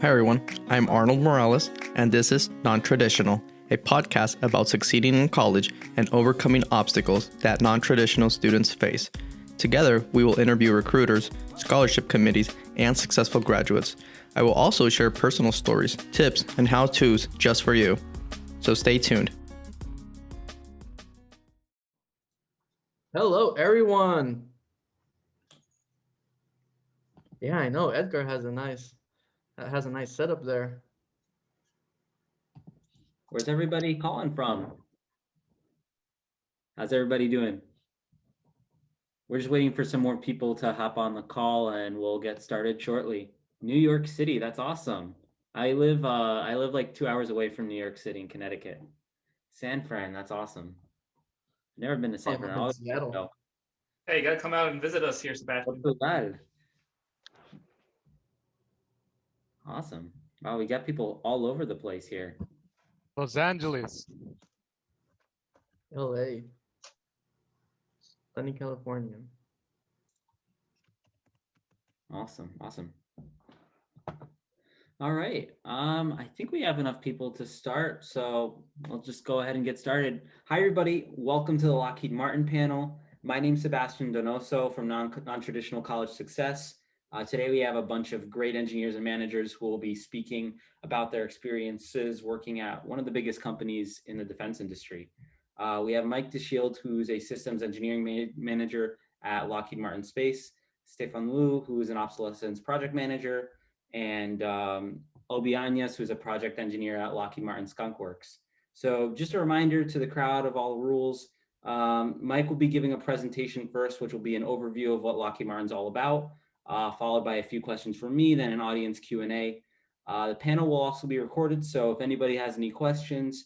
Hi everyone, I'm Arnold Morales, and this is Nontraditional, a podcast about succeeding in college and overcoming obstacles that non-traditional students face. Together, we will interview recruiters, scholarship committees, and successful graduates. I will also share personal stories, tips, and how-tos just for you. So stay tuned. Hello, everyone. Yeah, I know Edgar has a nice setup there. Where's everybody calling from? How's everybody doing? We're just waiting for some more people to hop on the call and we'll get started shortly. New York City, that's awesome. I live like 2 hours away from New York City in Connecticut. San Fran, that's awesome. Never been to San Fran. In Seattle. Hey, you gotta come out and visit us here, Sebastian. What's so bad? Awesome. Wow, we got people all over the place here. Los Angeles. LA. Sunny California. Awesome. All right. I think we have enough people to start, so I'll just go ahead and get started. Hi, everybody. Welcome to the Lockheed Martin panel. My name's Sebastian Donoso from Nontraditional College Success. Today, we have a bunch of great engineers and managers who will be speaking about their experiences working at one of the biggest companies in the defense industry. We have Mike DeShield, who's a systems engineering manager at Lockheed Martin Space, Stefan Liu, who is an obsolescence project manager, and Obi Anyas, who's a project engineer at Lockheed Martin Skunk Works. So just a reminder to the crowd of all the rules. Mike will be giving a presentation first, which will be an overview of what Lockheed Martin's all about, followed by a few questions from me, then an audience Q&A. The panel will also be recorded, so if anybody has any questions,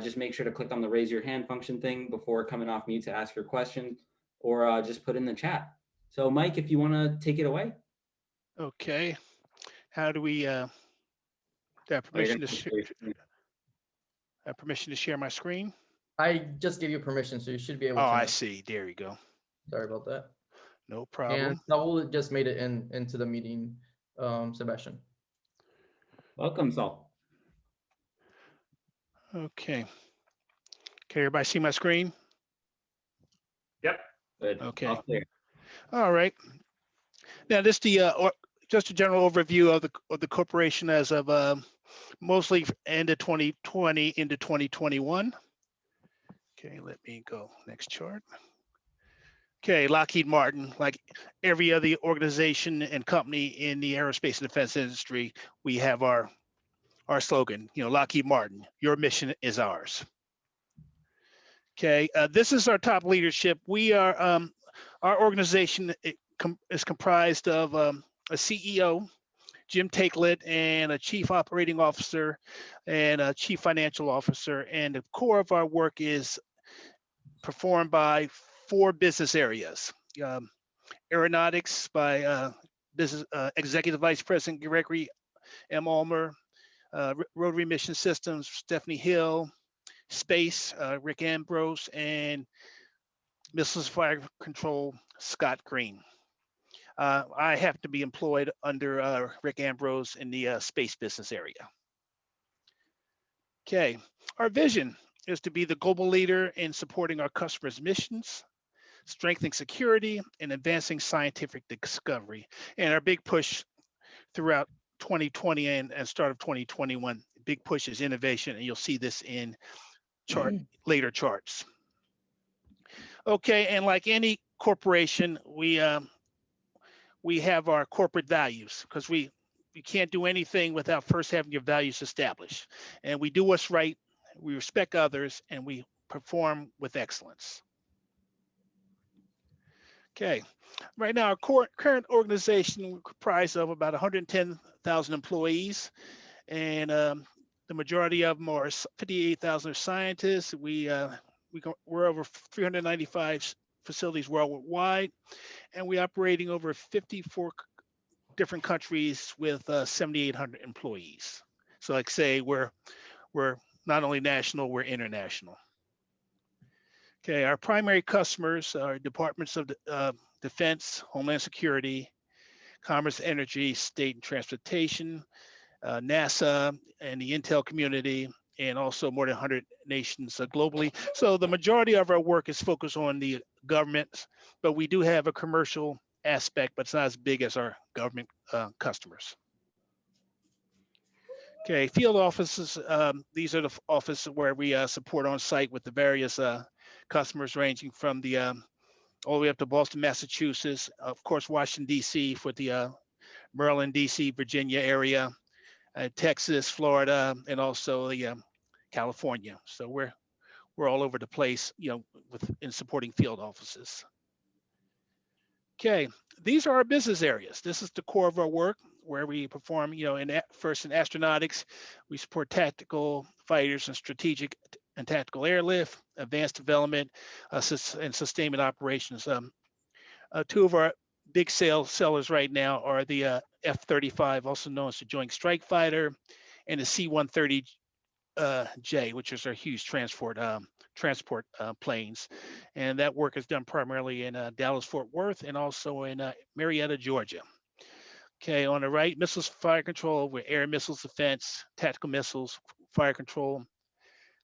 just make sure to click on the raise your hand function thing before coming off mute to ask your question, or just put in the chat. So Mike, if you want to take it away. Okay. How do we have permission to share my screen? I just gave you permission, so you should be able to. Oh, I see. There you go. Sorry about that. No problem. And Saul just made it into the meeting, Sebastian. Welcome, Saul. Okay. Can everybody see my screen? Yep. Good. Okay. All clear. All right. Now, this just a general overview of the corporation as of mostly end of 2020 into 2021. Okay, let me go next chart. Okay, Lockheed Martin, like every other organization and company in the aerospace and defense industry, we have our slogan, Lockheed Martin, your mission is ours. Okay, this is our top leadership. We are, our organization is comprised of a CEO, Jim Takelet, and a chief operating officer and a chief financial officer. And the core of our work is performed by 4 business areas. Aeronautics by business executive vice president Gregory M. Ulmer, Rotary Mission Systems, Stephanie Hill, Space, Rick Ambrose, and Missiles Fire Control, Scott Green. I happen to be employed under Rick Ambrose in the space business area. Okay, our vision is to be the global leader in supporting our customers' missions, strengthening security, and advancing scientific discovery. And our big push throughout 2020 and start of 2021, big push is innovation, and you'll see this in later charts. Okay, and like any corporation, we have our corporate values, because we can't do anything without first having your values established. And we do what's right, we respect others, and we perform with excellence. Okay, right now our current organization comprised of about 110,000 employees, and the majority of them are 58,000 scientists. We're over 395 facilities worldwide, and we're operating over 54 different countries with 7,800 employees. So like say, we're not only national, we're international. Okay, our primary customers are departments of Defense, Homeland Security, Commerce, Energy, State and Transportation, NASA and the Intel community, and also more than 100 nations globally. So the majority of our work is focused on the government, but we do have a commercial aspect, but it's not as big as our government customers. Okay, field offices. These are the offices where we support on site with the various customers, ranging from the all the way up to Boston, Massachusetts, of course, Washington, D.C. for the Maryland, D.C., Virginia area, Texas, Florida, and also the California. So we're all over the place, in supporting field offices. Okay, these are our business areas. This is the core of our work, where we perform, first in astronautics, we support tactical fighters and strategic and tactical airlift, advanced development, and sustainment operations. Two of our big sellers right now are the F-35, also known as the Joint Strike Fighter, and the C-130J, which is our huge transport planes. And that work is done primarily in Dallas, Fort Worth, and also in Marietta, Georgia. Okay, on the right, missiles fire control with air missiles defense, tactical missiles, fire control,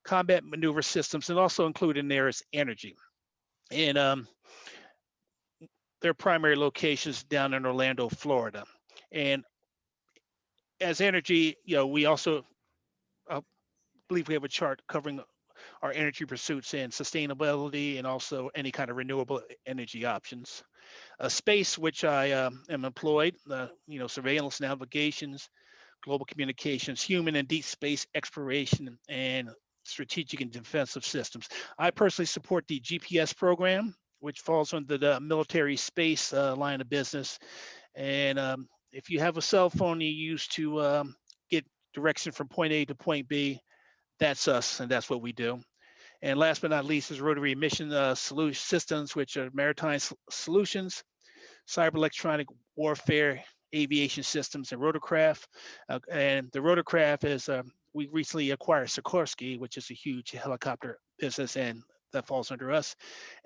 combat maneuver systems, and also included in there is energy. And their primary locations down in Orlando, Florida. And as energy, we also believe we have a chart covering our energy pursuits and sustainability, and also any kind of renewable energy options. Space, which I am employed, surveillance, navigations, global communications, human and deep space exploration, and strategic and defensive systems. I personally support the GPS program, which falls under the military space line of business. And if you have a cell phone you use to get direction from point A to point B, that's us, and that's what we do. And last but not least is rotary emission solution systems, which are maritime solutions, cyber electronic warfare, aviation systems, and rotorcraft. And the rotorcraft is, we recently acquired Sikorsky, which is a huge helicopter business, and that falls under us.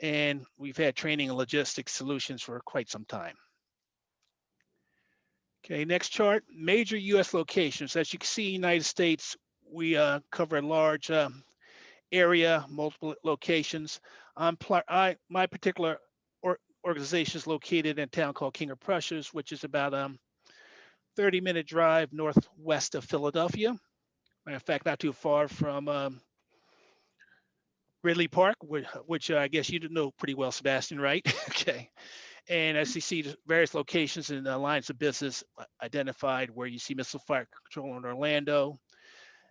And we've had training and logistics solutions for quite some time. Okay, next chart, major US locations. As you can see, United States, we cover a large area, multiple locations. My particular organization is located in a town called King of Prussia's, which is about 30-minute drive northwest of Philadelphia. Matter of fact, not too far from Ridley Park, which I guess you know pretty well, Sebastian, right? Okay. And as you see, various locations and lines of business identified where you see missile fire control in Orlando,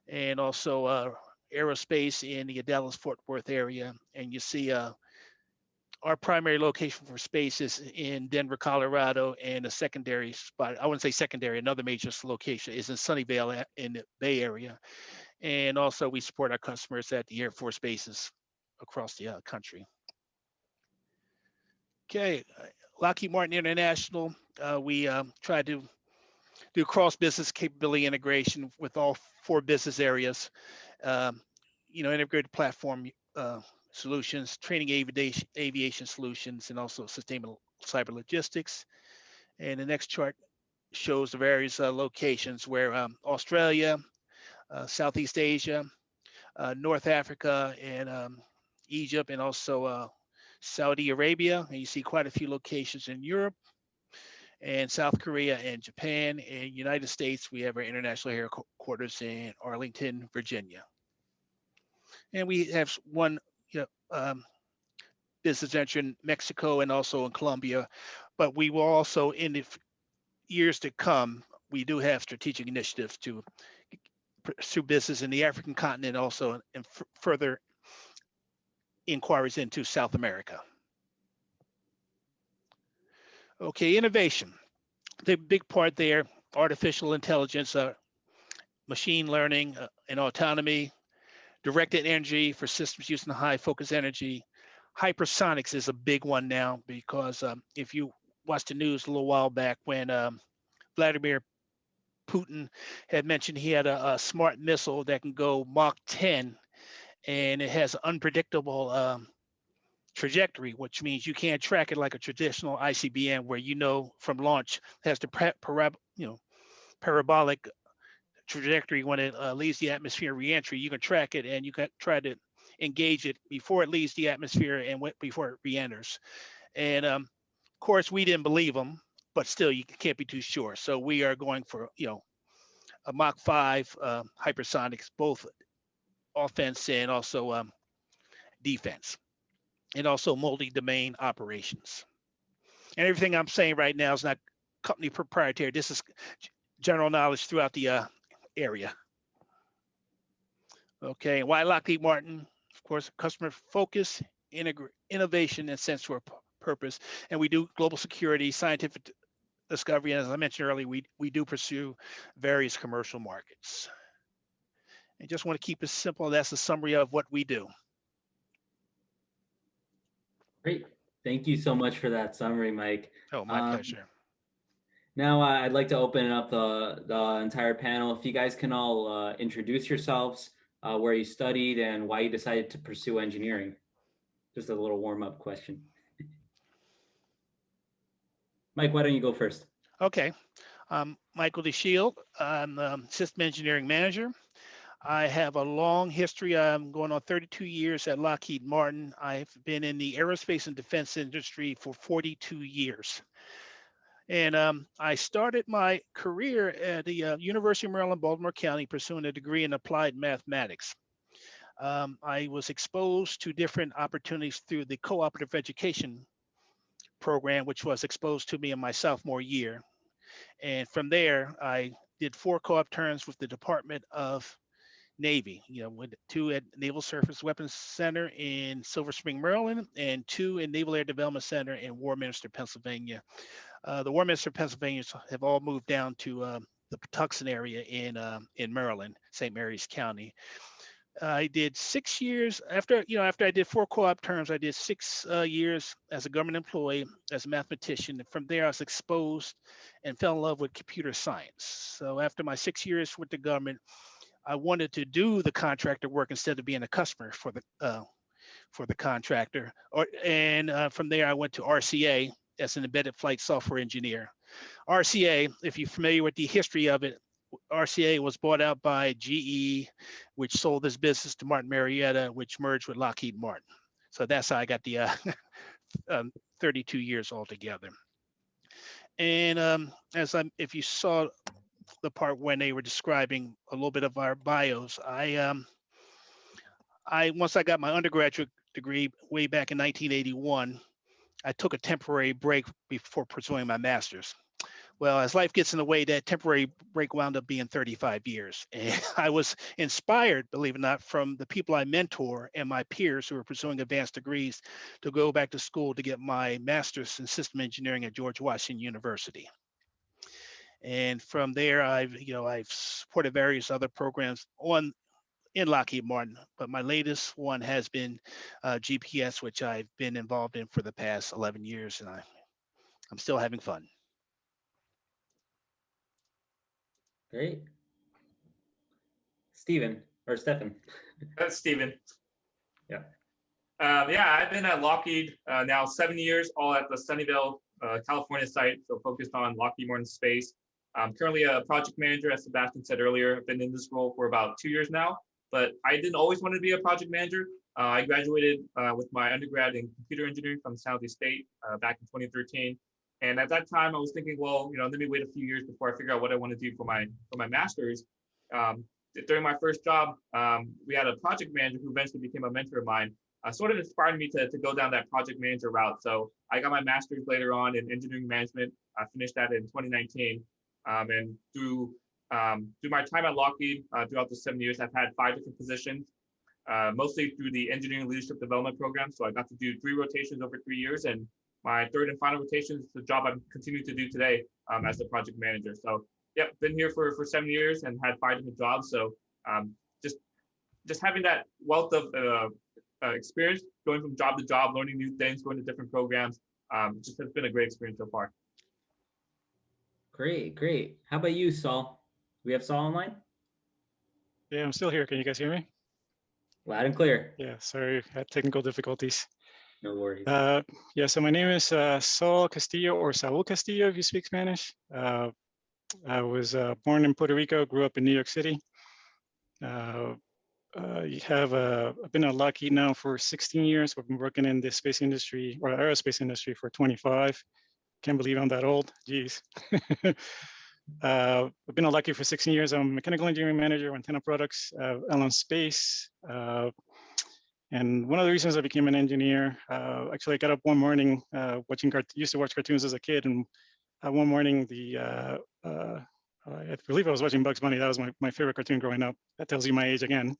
and also aerospace in the Dallas-Fort Worth area. And you see our primary location for space is in Denver, Colorado, and a secondary spot, I wouldn't say secondary, another major location is in Sunnyvale in the Bay Area. And also we support our customers at the Air Force bases across the country. Okay, Lockheed Martin International, we try to do cross-business capability integration with all 4 business areas, integrated platform solutions, training aviation solutions, and also sustainable cyber logistics. And the next chart shows the various locations where Australia, Southeast Asia, North Africa, and Egypt, and also Saudi Arabia. And you see quite a few locations in Europe, and South Korea, and Japan. And United States, we have our international headquarters in Arlington, Virginia. And we have one business venture in Mexico and also in Colombia, but we will also, in the years to come, we do have strategic initiatives to pursue business in the African continent, also, and further inquiries into South America. Okay, innovation. The big part there, artificial intelligence, machine learning, and autonomy, directed energy for systems using high focus energy. Hypersonics is a big one now, because if you watched the news a little while back when Vladimir Putin had mentioned he had a smart missile that can go Mach 10, and it has unpredictable trajectory, which means you can't track it like a traditional ICBM, where from launch it has the parabolic trajectory when it leaves the atmosphere reentry. You can track it and you can try to engage it before it leaves the atmosphere and before it reenters. And of course, we didn't believe them, but still, you can't be too sure. So we are going for, a Mach 5 hypersonics, both offense and also defense, and also multi-domain operations. And everything I'm saying right now is not company proprietary. This is general knowledge throughout the area. Okay, and why Lockheed Martin? Of course, customer focus, innovation, and sense for purpose. And we do global security, scientific discovery, and as I mentioned earlier, we do pursue various commercial markets. I just want to keep it simple. That's a summary of what we do. Great. Thank you so much for that summary, Mike. Oh, my pleasure. Now I'd like to open up the entire panel. If you guys can all introduce yourselves, where you studied, and why you decided to pursue engineering. Just a little warm-up question. Mike, why don't you go first? Okay. I'm Michael DeShield. I'm System Engineering Manager. I have a long history. I'm going on 32 years at Lockheed Martin. I've been in the aerospace and defense industry for 42 years. And I started my career at the University of Maryland, Baltimore County, pursuing a degree in applied mathematics. I was exposed to different opportunities through the cooperative education program, which was exposed to me in my sophomore year. And from there, I did 4 co-op terms with the Department of Navy, with 2 at Naval Surface Weapons Center in Silver Spring, Maryland, and 2 in Naval Air Development Center in Warminster, Pennsylvania. The Warminster, Pennsylvanians have all moved down to the Patuxent area in Maryland, St. Mary's County. I did 6 years after I did 4 co-op terms. I did 6 years as a government employee, as a mathematician. And from there, I was exposed and fell in love with computer science. So after my 6 years with the government, I wanted to do the contractor work instead of being a customer for the contractor. From there, I went to RCA as an embedded flight software engineer. RCA, if you're familiar with the history of it, RCA was bought out by GE, which sold this business to Martin Marietta, which merged with Lockheed Martin. So that's how I got the 32 years altogether. And if you saw the part when they were describing a little bit of our bios, once I got my undergraduate degree way back in 1981, I took a temporary break before pursuing my master's. Well, as life gets in the way, that temporary break wound up being 35 years. And I was inspired, believe it or not, from the people I mentor and my peers who were pursuing advanced degrees to go back to school to get my master's in system engineering at George Washington University. And from there, I've supported various other programs in Lockheed Martin, but my latest one has been GPS, which I've been involved in for the past 11 years, and I'm still having fun. Great. Stephen. That's Steven. Yeah. I've been at Lockheed now 7 years, all at the Sunnyvale, California site, so focused on Lockheed Martin Space. I'm currently a project manager, as Sebastian said earlier. I've been in this role for about 2 years now, but I didn't always want to be a project manager. I graduated with my undergrad in computer engineering from San Jose State back in 2013. And at that time, I was thinking, well, let me wait a few years before I figure out what I want to do for my master's. During my first job, we had a project manager who eventually became a mentor of mine. Sort of inspired me to go down that project manager route. So I got my master's later on in engineering management. I finished that in 2019. And through my time at Lockheed, throughout the 7 years, I've had 5 different positions, mostly through the engineering leadership development program. So I got to do 3 rotations over 3 years. And my 3rd and final rotation is the job I'm continuing to do today as a project manager. So, yep, been here for 7 years and had 5 different jobs. So just having that wealth of experience, going from job to job, learning new things, going to different programs, just has been a great experience so far. Great. How about you, Saul? We have Saul online? Yeah, I'm still here. Can you guys hear me? Loud and clear. Yeah, sorry, I had technical difficulties. No worries. So my name is Saul Castillo, or Saul Castillo if you speak Spanish. I was born in Puerto Rico, grew up in New York City. I've been at Lockheed now for 16 years. I've been working in the space industry or aerospace industry for 25. Can't believe I'm that old. Geez. I've been at Lockheed for 16 years. I'm a mechanical engineering manager of antenna products, Allen Space. And one of the reasons I became an engineer, actually, I got up one morning used to watch cartoons as a kid, and one morning I believe I was watching Bugs Bunny. That was my favorite cartoon growing up. That tells you my age again.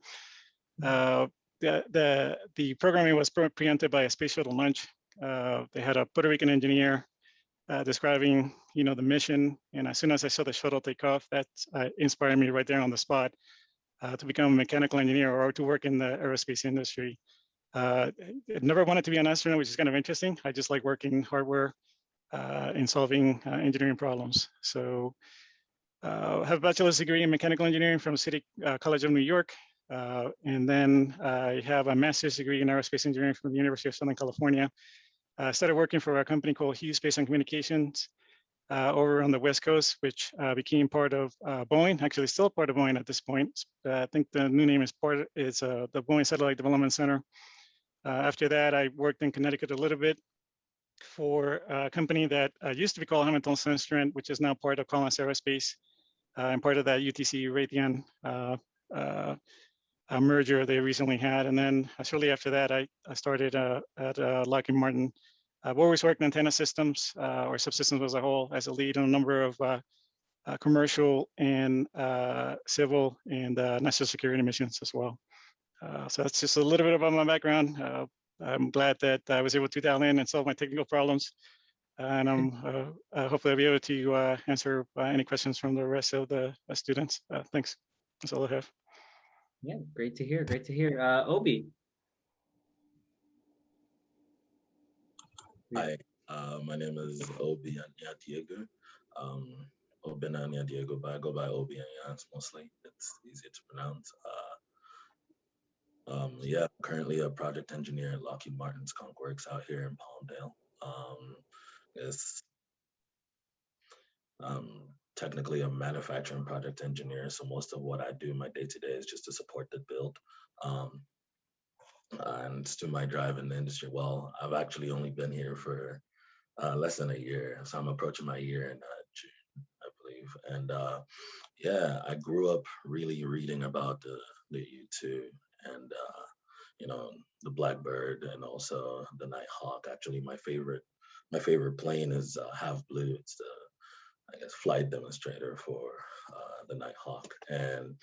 The programming was preempted by a space shuttle launch. They had a Puerto Rican engineer describing, the mission. And as soon as I saw the shuttle take off, that inspired me right there on the spot to become a mechanical engineer or to work in the aerospace industry. I never wanted to be an astronaut, which is kind of interesting. I just like working hardware and solving engineering problems. So I have a bachelor's degree in mechanical engineering from City College of New York. And then I have a master's degree in aerospace engineering from the University of Southern California. I started working for a company called Hughes Space and Communications over on the West Coast, which became part of Boeing, actually still part of Boeing at this point. I think the new name is the Boeing Satellite Development Center. After that, I worked in Connecticut a little bit for a company that used to be called Hamilton Sundstrand, which is now part of Collins Aerospace, and part of that UTC Raytheon merger they recently had. And then shortly after that, I started at Lockheed Martin. I've always worked in antenna systems or subsystems as a whole as a lead on a number of commercial and civil and national security missions as well. So that's just a little bit about my background. I'm glad that I was able to dial in and solve my technical problems. And I'm hopefully I'll be able to answer any questions from the rest of the students. Thanks. That's all I have. Yeah, great to hear. Great to hear. Obi. Hi, my name is Obi Diego. Obi Diego, but I go by Obi Anyans mostly. It's easier to pronounce. Yeah, currently a project engineer at Lockheed Martin Skunk Works out here in Palmdale. It's technically a manufacturing project engineer, so most of what I do my day-to-day is just to support the build. And to my drive in the industry. Well, I've actually only been here for less than a year, so I'm approaching my year in June, I believe. And yeah, I grew up really reading about the U2 and the Blackbird and also the Nighthawk. Actually, my favorite plane is Half Blue. It's the, I guess, flight demonstrator for the Nighthawk. And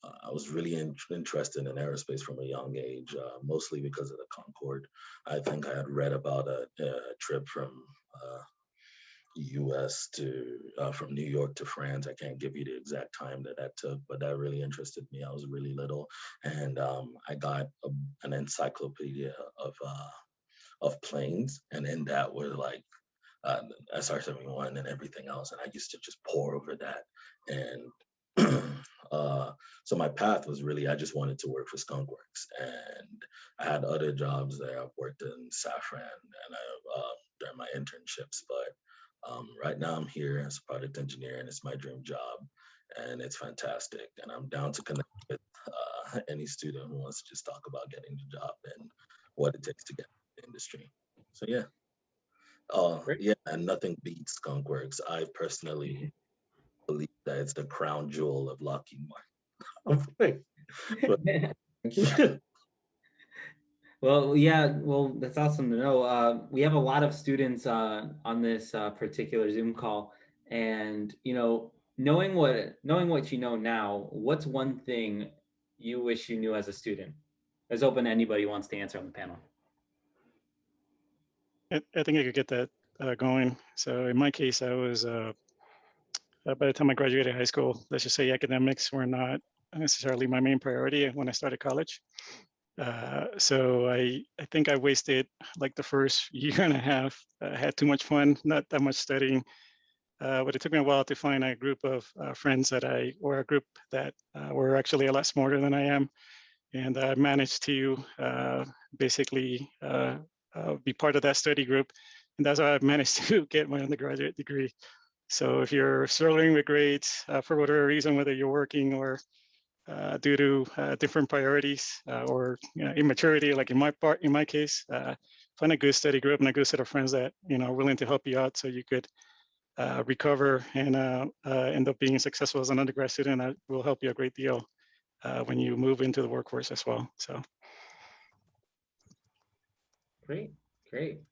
I was really interested in aerospace from a young age, mostly because of the Concorde. I think I had read about a trip from U.S. to from New York to France. I can't give you the exact time that took, but that really interested me. I was really little, and I got an encyclopedia of planes, and in that were like SR-71 and everything else, and I used to just pore over that. And so my path was really, I just wanted to work for Skunk Works, and I had other jobs there. I've worked in Safran and during my internships, but right now I'm here as a product engineer, and it's my dream job, and it's fantastic. And I'm down to connect with any student who wants to just talk about getting the job and what it takes to get in the industry. So yeah. Yeah, and nothing beats Skunk Works. I personally believe that it's the crown jewel of Lockheed Martin. Well, yeah, well, that's awesome to know. We have a lot of students on this particular Zoom call, and knowing what you know now, what's one thing you wish you knew as a student? It's open to anybody who wants to answer on the panel. I think I could get that going. So in my case, I was, by the time I graduated high school, let's just say academics were not necessarily my main priority when I started college. So I think I wasted like the first year and a half. I had too much fun, not that much studying. But it took me a while to find a group of friends or a group that were actually a lot smarter than I am. And I managed to basically be part of that study group. And that's how I managed to get my undergraduate degree. So if you're struggling with grades for whatever reason, whether you're working or due to different priorities or immaturity, like in my case, find a good steady group and a good set of friends that are willing to help you out, so you could recover and end up being successful as an undergrad student. That will help you a great deal when you move into the workforce as well. So. Great, great.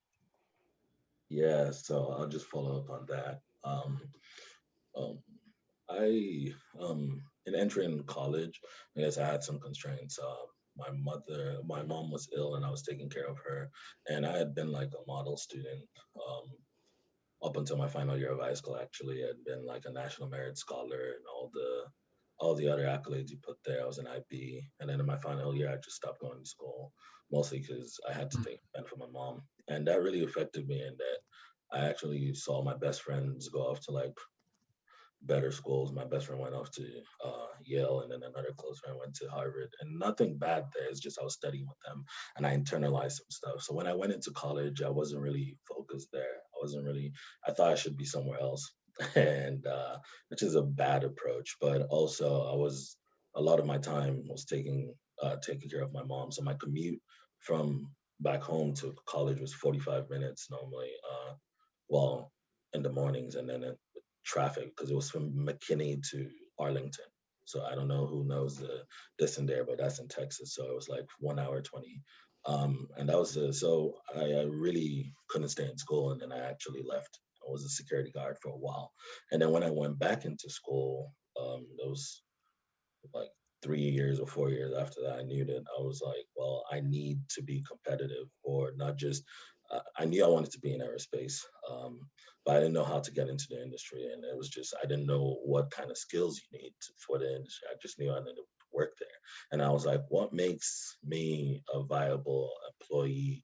Yeah, so I'll just follow up on that. Um, I in entering college, I guess I had some constraints. My mom was ill, and I was taking care of her, and I had been like a model student up until my final year of high school. Actually, I'd been like a National Merit Scholar and all the other accolades you put there. I was an IB, and then in my final year, I just stopped going to school, mostly because I had to take a stand for my mom, and that really affected me. In that, I actually saw my best friends go off to like better schools. My best friend went off to Yale, and then another close friend went to Harvard. And nothing bad there. It's just I was studying with them, and I internalized some stuff. So when I went into college, I wasn't really focused there. I wasn't really. I thought I should be somewhere else, and which is a bad approach. But also, I was a lot of my time was taking care of my mom. So my commute from back home to college was 45 minutes normally. Well, in the mornings, and then traffic because it was from McKinney to Arlington. So I don't know who knows this and there, but that's in Texas. So it was like 1 hour 20. And that was so I really couldn't stay in school, and then I actually left. I was a security guard for a while, and then when I went back into school, it was like 3 years or 4 years after that, I knew that I was like, well, I need to be competitive, or not just. I knew I wanted to be in aerospace, but I didn't know how to get into the industry, and it was just I didn't know what kind of skills you need for the industry. I just knew I needed to work there, and I was like, what makes me a viable employee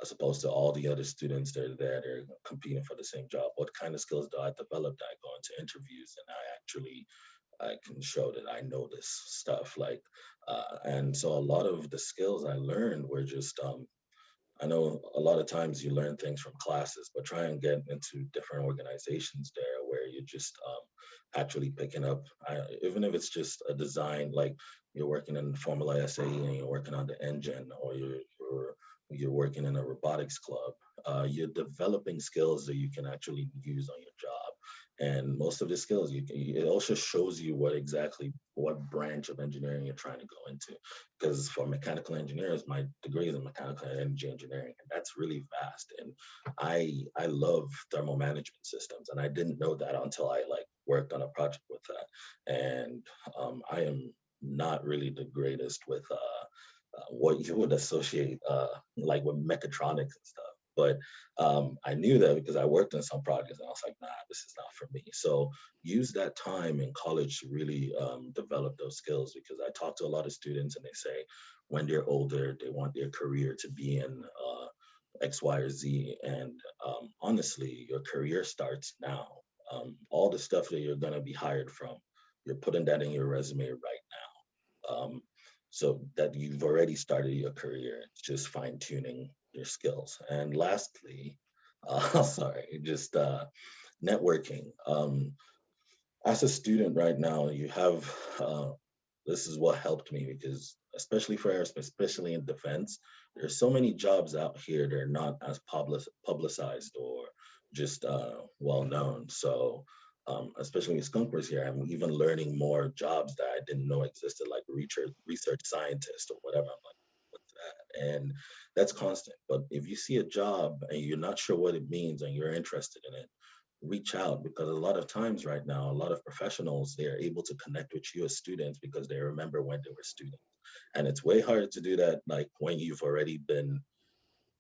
as opposed to all the other students that are there, they're competing for the same job? What kind of skills do I develop that I go into interviews and I can show that I know this stuff. Like, and so a lot of the skills I learned were just, I know a lot of times you learn things from classes, but try and get into different organizations there where you're just actually picking up, even if it's just a design, like you're working in Formula SAE and you're working on the engine, or you're working in a robotics club. You're developing skills that you can actually use on your job, and most of the skills it also shows you what branch of engineering you're trying to go into, because for mechanical engineers, my degree is in mechanical and energy engineering, and that's really vast. And I love thermal management systems, and I didn't know that until I like worked on a project with that. And I am not really the greatest with what you would associate like with mechatronics and stuff. But I knew that because I worked on some projects, and I was like, nah, this is not for me. So use that time in college to really develop those skills, because I talk to a lot of students, and they say when they're older, they want their career to be in X, Y, or Z. And honestly, your career starts now. All the stuff that you're going to be hired from, you're putting that in your resume right now. So that you've already started your career. It's just fine tuning your skills. And lastly, sorry, just networking. As a student right now, you have this is what helped me, because especially for aerospace, especially in defense, there's so many jobs out here that are not as publicized or just well known. So especially with Skunkers here, I'm even learning more jobs that I didn't know existed, like research scientist or whatever. I'm like, what's that? And that's constant. But if you see a job and you're not sure what it means and you're interested in it, reach out, because a lot of times right now, a lot of professionals, they are able to connect with you as students because they remember when they were students. And it's way harder to do that like when you've already been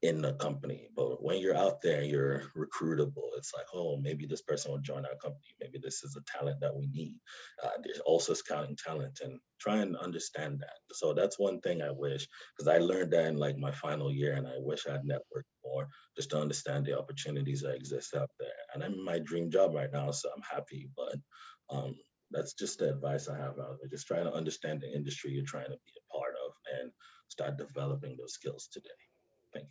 in the company. But when you're out there, you're recruitable. It's like, oh, maybe this person will join our company. Maybe this is a talent that we need. There's also scouting talent, and try and understand that. So that's one thing I wish, because I learned that in like my final year, and I wish I'd networked more just to understand the opportunities that exist out there. And I'm in my dream job right now, so I'm happy. But um, that's just the advice I have out there. Just try to understand the industry you're trying to be a part of, and start developing those skills today. Thank you.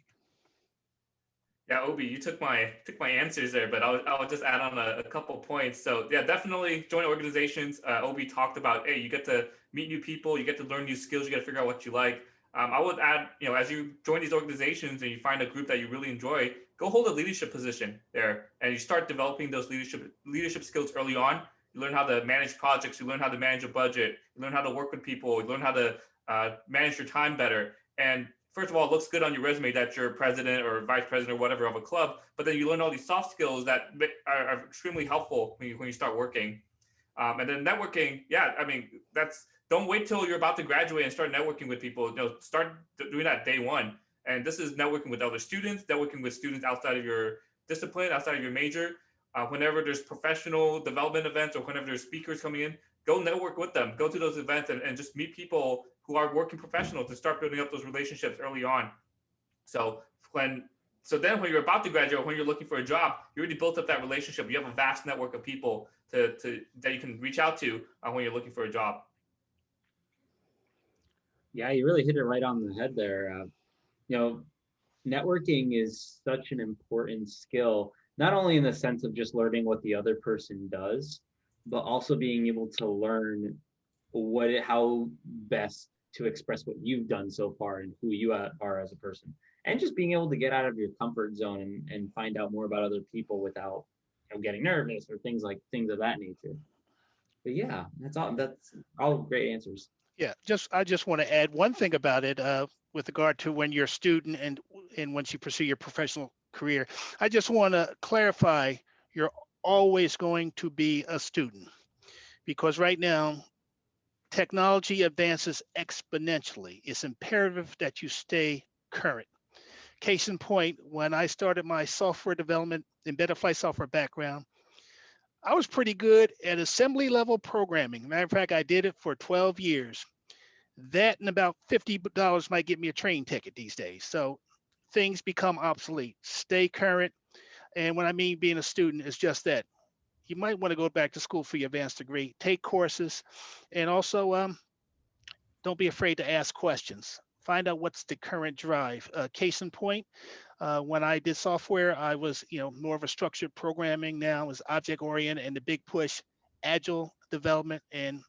Yeah, Obi, you took my answers there, but I'll just add on a couple points. So yeah, definitely join organizations. Obi talked about, hey, you get to meet new people, you get to learn new skills, you get to figure out what you like. I would add, as you join these organizations and you find a group that you really enjoy, go hold a leadership position there, and you start developing those leadership skills early on. You learn how to manage projects, you learn how to manage a budget, you learn how to work with people, you learn how to manage your time better. And first of all, it looks good on your resume that you're president or vice president or whatever of a club, but then you learn all these soft skills that are extremely helpful when you start working. And then networking, yeah, I mean, don't wait till you're about to graduate and start networking with people. Start doing that day one. And this is networking with other students, networking with students outside of your discipline, outside of your major. Whenever there's professional development events or whenever there's speakers coming in, go network with them. Go to those events and just meet people who are working professionals to start building up those relationships early on. So when then when you're about to graduate, when you're looking for a job, you already built up that relationship. You have a vast network of people to that you can reach out to when you're looking for a job. Yeah, you really hit it right on the head there. You know, networking is such an important skill, not only in the sense of just learning what the other person does, but also being able to learn how best to express what you've done so far and who you are as a person, and just being able to get out of your comfort zone and find out more about other people without getting nervous or things of that nature. But yeah, that's all great answers. Yeah, I just want to add one thing about it with regard to when you're a student and once you pursue your professional career. I just want to clarify you're always going to be a student because right now technology advances exponentially. It's imperative that you stay current. Case in point, when I started my software development, embedded flight software background, I was pretty good at assembly level programming. Matter of fact, I did it for 12 years. That and about $50 might get me a train ticket these days. So things become obsolete. Stay current. And what I mean being a student is just that. You might want to go back to school for your advanced degree, take courses, and also don't be afraid to ask questions. Find out what's the current drive. Case in point, when I did software, I was more of a structured programming. Now is object oriented, and the big push, agile development. And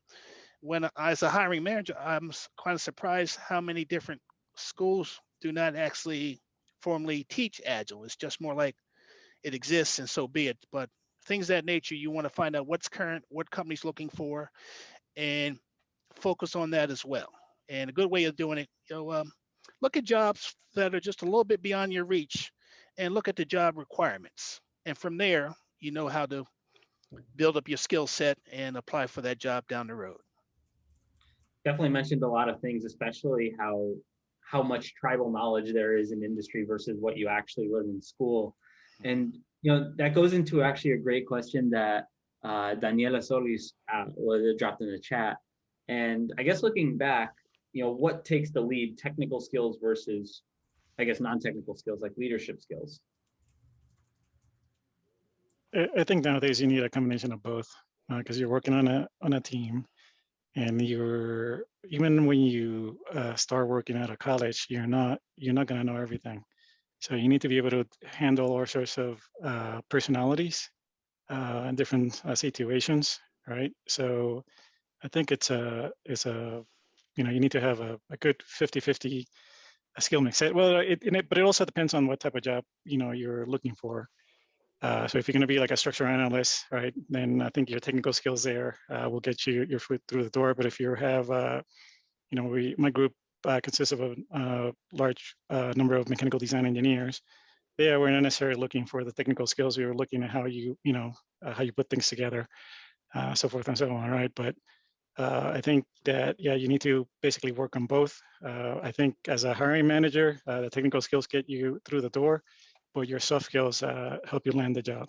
when as a hiring manager, I'm kind of surprised how many different schools do not actually formally teach agile. It's just more like it exists and so be it. But things of that nature, you want to find out what's current, what company's looking for, and focus on that as well. And a good way of doing it, look at jobs that are just a little bit beyond your reach, and look at the job requirements. And from there, you know how to build up your skill set and apply for that job down the road. Definitely mentioned a lot of things, especially how much tribal knowledge there is in industry versus what you actually learn in school. And that goes into actually a great question that Daniela Solis dropped in the chat. And I guess looking back, what takes the lead, technical skills versus, I guess, non-technical skills like leadership skills? I think nowadays you need a combination of both because you're working on a team, and even when you start working out of college, you're not going to know everything. So you need to be able to handle all sorts of personalities and different situations, right? So I think it's a you need to have a good 50-50 skill mix. Well, but it also depends on what type of job you're looking for. So if you're going to be like a structural analyst, right, then I think your technical skills there will get you your foot through the door. But if you have, my group consists of a large number of mechanical design engineers. Yeah, we're not necessarily looking for the technical skills. We were looking at how you put things together, so forth and so on, right? But I think that, yeah, you need to basically work on both. I think as a hiring manager, the technical skills get you through the door, but your soft skills help you land the job.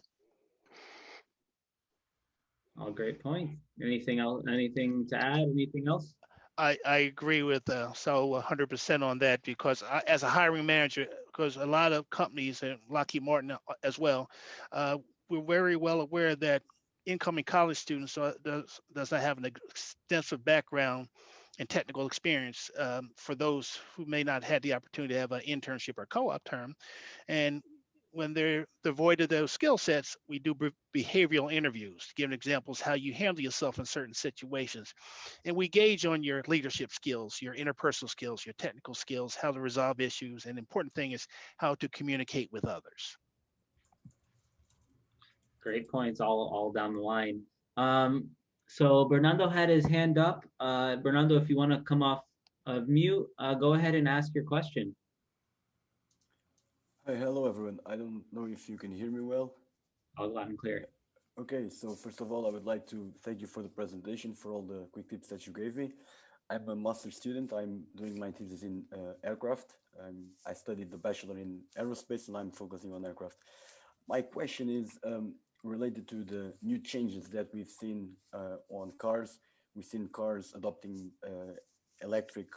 All great points. Anything else? Anything to add? Anything else? I agree with so 100% on that because as a hiring manager, because a lot of companies and Lockheed Martin as well, we're very well aware that incoming college students does not have an extensive background and technical experience for those who may not have the opportunity to have an internship or co-op term. And when they're devoid of those skill sets, we do behavioral interviews to give examples how you handle yourself in certain situations. And we gauge on your leadership skills, your interpersonal skills, your technical skills, how to resolve issues. And the important thing is how to communicate with others. Great points all down the line. So Bernardo had his hand up. Bernardo, if you want to come off of mute, go ahead and ask your question. Hi, hello everyone. I don't know if you can hear me well. All loud and clear. Okay, so first of all, I would like to thank you for the presentation, for all the quick tips that you gave me. I'm a master's student. I'm doing my thesis in aircraft. I studied the bachelor in aerospace and I'm focusing on aircraft. My question is related to the new changes that we've seen on cars. We've seen cars adopting electric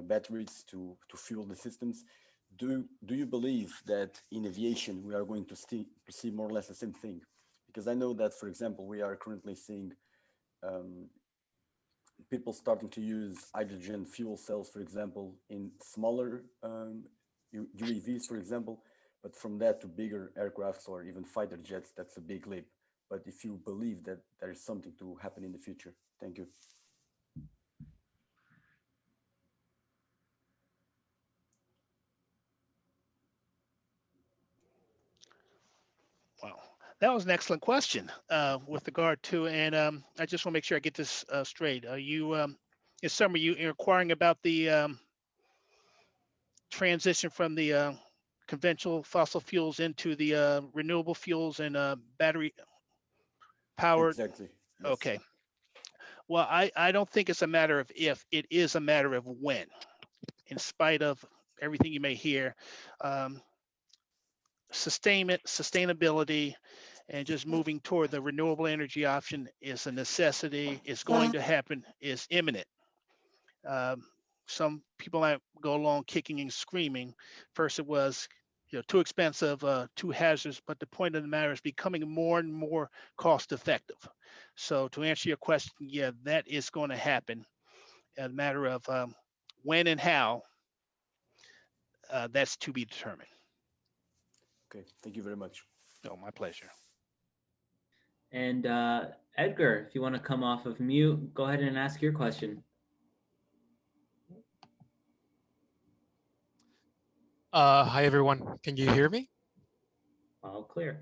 batteries to fuel the systems. Do you believe that in aviation we are going to see more or less the same thing? Because I know that, for example, we are currently seeing people starting to use hydrogen fuel cells, for example, in smaller UAVs, for example, but from that to bigger aircrafts or even fighter jets, that's a big leap. But if you believe that there is something to happen in the future, thank you. Wow, that was an excellent question with regard to, and I just want to make sure I get this straight. Are you, in summary, you inquiring about the transition from the conventional fossil fuels into the renewable fuels and battery powered? Exactly. Yes. Okay. Well, I don't think it's a matter of if, it is a matter of when. In spite of everything you may hear, sustainability, and just moving toward the renewable energy option is a necessity. It's going to happen, is imminent. Some people might go along kicking and screaming. First it was, too expensive, too hazardous, but the point of the matter is becoming more and more cost effective. So to answer your question, yeah, that is going to happen. A matter of when and how, that's to be determined. Okay, thank you very much. Oh, my pleasure. And Edgar, if you want to come off of mute, go ahead and ask your question. Hi everyone, can you hear me? All clear.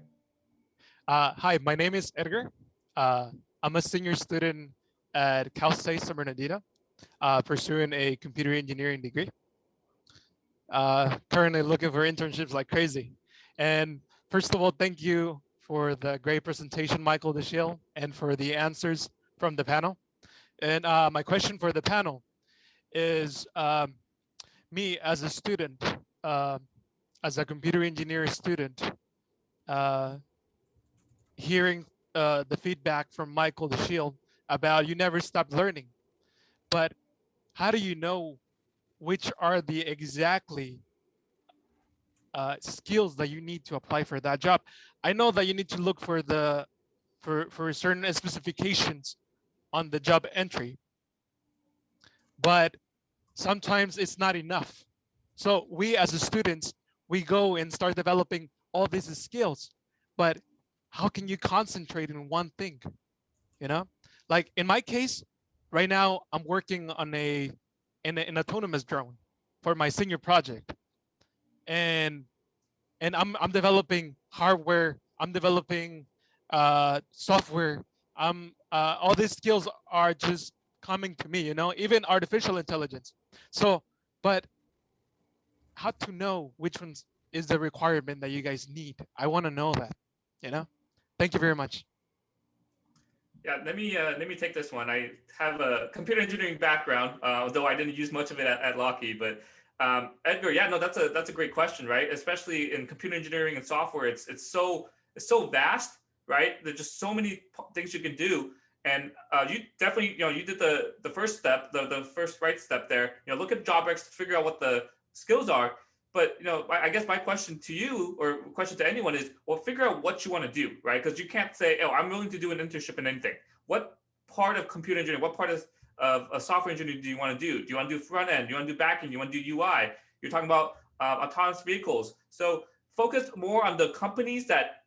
Hi, my name is Edgar. I'm a senior student at Cal State San Bernardino, pursuing a computer engineering degree. Currently looking for internships like crazy. And first of all, thank you for the great presentation, Michael DeShiel, and for the answers from the panel. And my question for the panel is, me as a student, as a computer engineering student, hearing the feedback from Michael DeShiel about you never stop learning, but how do you know which are the exactly skills that you need to apply for that job? I know that you need to look for the for certain specifications on the job entry, but sometimes it's not enough. So we as a students, we go and start developing all these skills, but how can you concentrate in one thing? Like in my case, right now I'm working on an autonomous drone for my senior project, and I'm developing hardware, I'm developing software. All these skills are just coming to me, even artificial intelligence. So, but how to know which ones is the requirement that you guys need? I want to know that, Thank you very much. Yeah, let me take this one. I have a computer engineering background, although I didn't use much of it at Lockheed. But Edgar, yeah, no, that's a great question, right? Especially in computer engineering and software, it's so vast, right? There's just so many things you can do, and you definitely, you did the first step, the first right step there. Look at job recs to figure out what the skills are. But I guess my question to you, or question to anyone, is, well, figure out what you want to do, right? Because you can't say, oh, I'm willing to do an internship in anything. What part of computer engineering, what part of a software engineering do you want to do? Do you want to do front end? Do you want to do back end? Do you want to do UI? You're talking about autonomous vehicles. So focus more on the companies that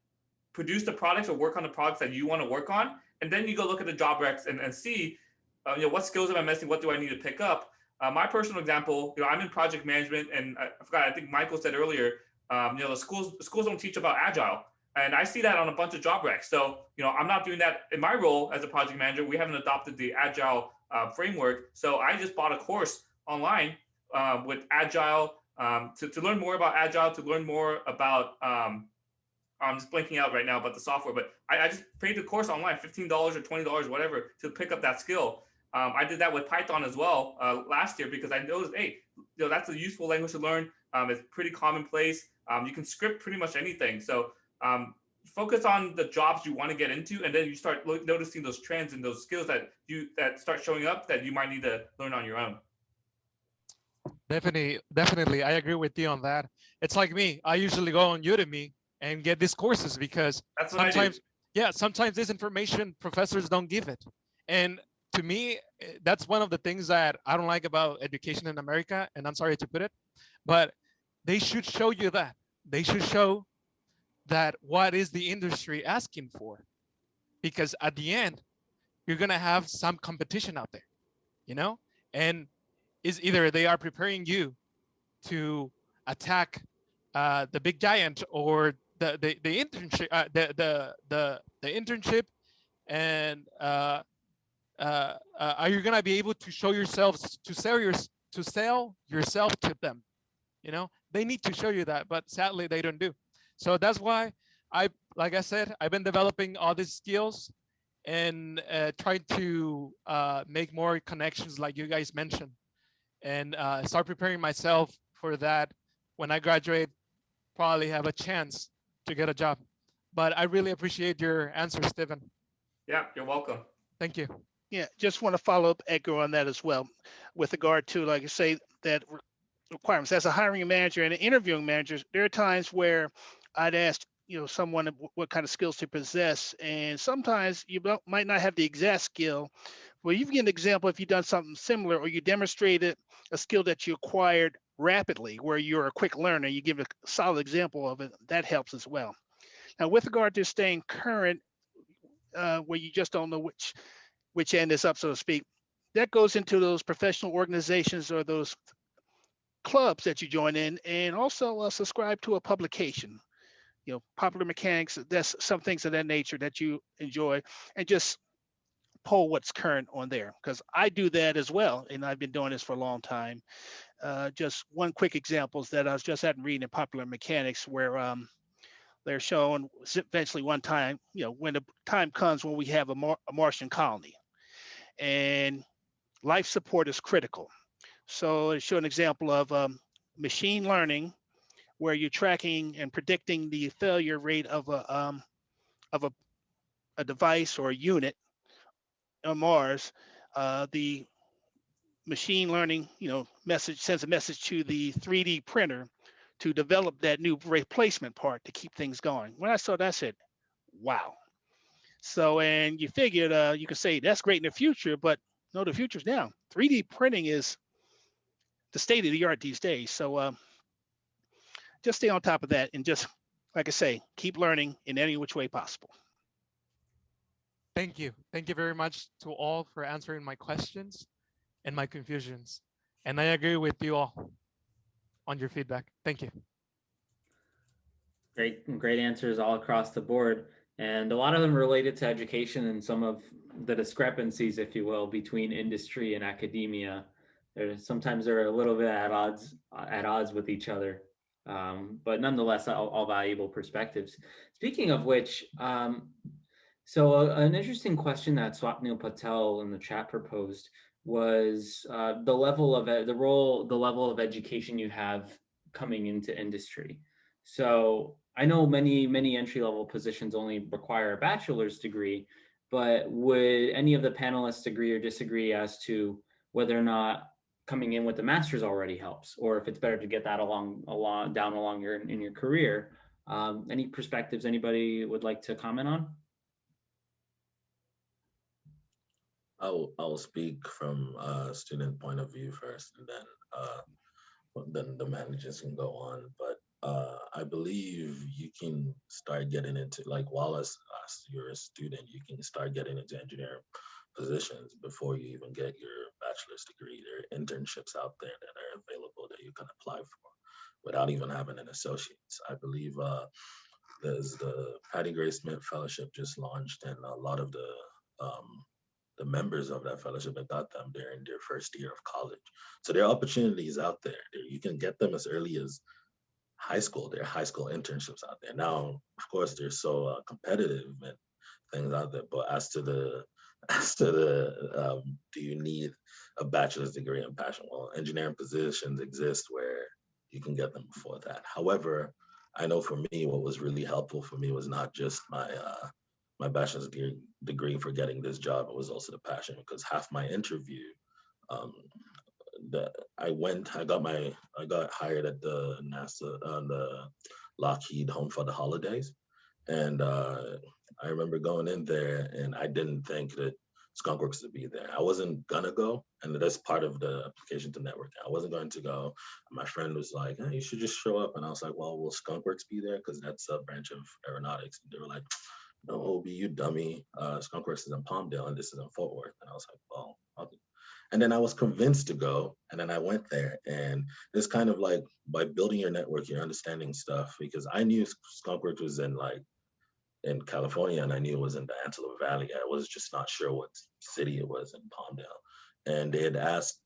produce the products or work on the products that you want to work on, and then you go look at the job recs and see, what skills am I missing? What do I need to pick up? My personal example, I'm in project management, and I forgot. I think Michael said earlier, the schools don't teach about agile, and I see that on a bunch of job recs. So, I'm not doing that in my role as a project manager. We haven't adopted the agile framework, so I just bought a course online with agile to learn more about agile, to learn more about. I'm just blanking out right now about the software, but I just paid the course online, $15 or $20, whatever, to pick up that skill. I did that with Python as well last year because I noticed, hey, that's a useful language to learn. It's pretty commonplace. You can script pretty much anything. So focus on the jobs you want to get into, and then you start noticing those trends and those skills that start showing up that you might need to learn on your own. Definitely, I agree with you on that. It's like me. I usually go on Udemy and get these courses because that's what sometimes, sometimes this information professors don't give it. And to me, that's one of the things that I don't like about education in America. And I'm sorry to put it, but they should show you that. They should show that what is the industry asking for, because at the end, you're gonna have some competition out there, and is either they are preparing you to attack the big giant or the internship, the internship, and are you gonna be able to show yourselves to sell yourself to them? They need to show you that, but sadly they don't do. So that's why like I said, I've been developing all these skills and trying to make more connections, like you guys mentioned, and start preparing myself for that. When I graduate, probably have a chance to get a job. But I really appreciate your answer, Steven. Yeah, you're welcome. Thank you. Yeah, just want to follow up, Edgar, on that as well, with regard to, like I say, that requirements. As a hiring manager and an interviewing manager, there are times where I'd ask, someone what kind of skills to possess, and sometimes you might not have the exact skill. Well, you can give an example if you've done something similar, or you demonstrated a skill that you acquired rapidly, where you're a quick learner. You give a solid example of it. That helps as well. Now, with regard to staying current, where you just don't know which end is up, so to speak, that goes into those professional organizations or those clubs that you join in, and also subscribe to a publication. Popular mechanics. That's some things of that nature that you enjoy, and just pull what's current on there, because I do that as well, and I've been doing this for a long time. Just one quick example is that I was just at reading in Popular Mechanics, where they're showing eventually one time, when the time comes when we have a Martian colony, and life support is critical. So it showed an example of machine learning, where you're tracking and predicting the failure rate of a device or a unit on Mars. The machine learning, message sends a message to the 3D printer to develop that new replacement part to keep things going. When I saw that, I said, wow. So, and you figured you could say that's great in the future, but no, the future's now. 3D printing is the state of the art these days. So just stay on top of that, and just, like I say, keep learning in any which way possible. Thank you. Thank you very much to all for answering my questions and my confusions. And I agree with you all on your feedback. Thank you. Great answers all across the board. And a lot of them related to education and some of the discrepancies, if you will, between industry and academia. Sometimes they're a little bit at odds with each other. But nonetheless, all valuable perspectives. Speaking of which, so an interesting question that Swapnil Patel in the chat proposed was the level of education you have coming into industry. So I know many entry-level positions only require a bachelor's degree, but would any of the panelists agree or disagree as to whether or not coming in with a master's already helps, or if it's better to get that along in your career? Any perspectives anybody would like to comment on? I'll speak from a student point of view first, and then the managers can go on. But I believe you can start getting into, like, while as you're a student, you can start getting into engineering positions before you even get your bachelor's degree. There are internships out there that are available that you can apply for without even having an associate's. I believe there's the Patty Gray Smith Fellowship just launched, and a lot of the members of that fellowship that got them during their first year of college. So there are opportunities out there. You can get them as early as high school. There are high school internships out there. Now, of course, they're so competitive and things out there. But as to the do you need a bachelor's degree in passion? Well, engineering positions exist where you can get them before that. However, I know for me, what was really helpful for me was not just my bachelor's degree for getting this job. It was also the passion, because half my interview, um, I got hired at the NASA, the Lockheed Home for the Holidays, and I remember going in there, and I didn't think that Skunkworks would be there. I wasn't gonna go, and that's part of the application to networking. I wasn't going to go. My friend was like, "Hey, you should just show up," and I was like, "Well, will Skunkworks be there? Because that's a branch of aeronautics." And they were like, "No, OB, you dummy. Skunkworks is in Palmdale, and this is in Fort Worth." And I was like, "Well, and then I was convinced to go, and then I went there, and it's kind of like by building your network, you're understanding stuff, because I knew Skunkworks was in California, and I knew it was in the Antelope Valley. I was just not sure what city it was in Palmdale, and they had asked,